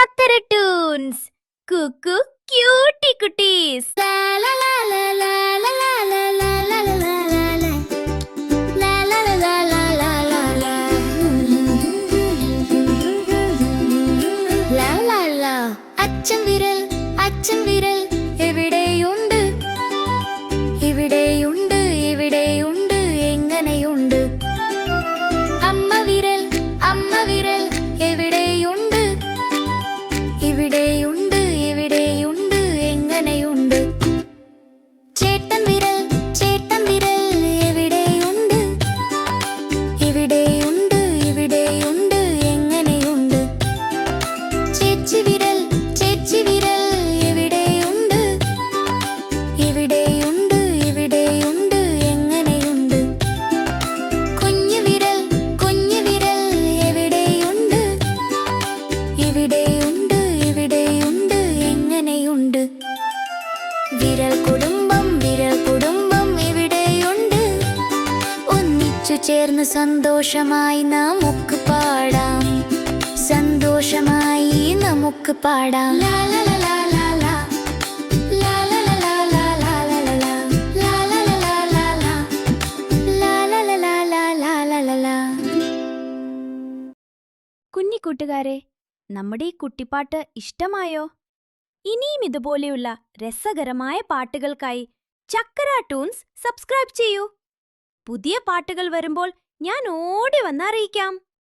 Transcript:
ചക്കര ടൂൺസ് കുക്കു ക്യൂട്ടി കുട്ടീസ്. അച്ഛൻ വിരൽ അച്ഛൻ വിരൽ എവിടെയുണ്ട് ഇവിടെയുണ്ട് ഇവിടെയുണ്ട് എങ്ങനെയുണ്ട്. അമ്മ വിരൽ എവിടെയുണ്ട് ഇവിടെയുണ്ട് ഇവിടെയുണ്ട് എങ്ങനെയുണ്ട്. ചേട്ടൻ വിരൽ എവിടെയുണ്ട് ഇവിടെയുണ്ട് ഇവിടെയുണ്ട് എങ്ങനെയുണ്ട്. ചേച്ചി വിരൽ എവിടെയുണ്ട് ഇവിടെയുണ്ട് ഇവിടെയുണ്ട് എങ്ങനെയുണ്ട്. കുഞ്ഞു വിരൽ എവിടെയുണ്ട് ഇവിടെയുണ്ട് ഇവിടെയുണ്ട് എങ്ങനെയുണ്ട്. വിരൽ കുടുംബം ഇവിടെയുണ്ട്. ഒന്നിച്ചു ചേർന്ന് സന്തോഷമായി നമുക്ക് പാടാം, സന്തോഷമായി നമുക്ക് പാടാം. ലാ ലാ ലാ ലാ ലാ ലാ. ലാ ലാ ലാ ലാ ലാ ലാ ലാ ലാ ലാ. ലാ ലാ ലാ ലാ ലാ ലാ. ലാ ലാ ലാ ലാ ലാ ലാ ലാ ലാ. കുഞ്ഞിക്കൂട്ടുകാരെ, നമ്മുടെ ഈ കുട്ടിപ്പാട്ട് ഇഷ്ടമായോ? ഇനിയും ഇതുപോലെയുള്ള രസകരമായ പാട്ടുകൾക്കായി ചക്കര ടൂൺസ് സബ്സ്ക്രൈബ് ചെയ്യൂ. പുതിയ പാട്ടുകൾ വരുമ്പോൾ ഞാൻ ഓടി വന്നറിയിക്കാം.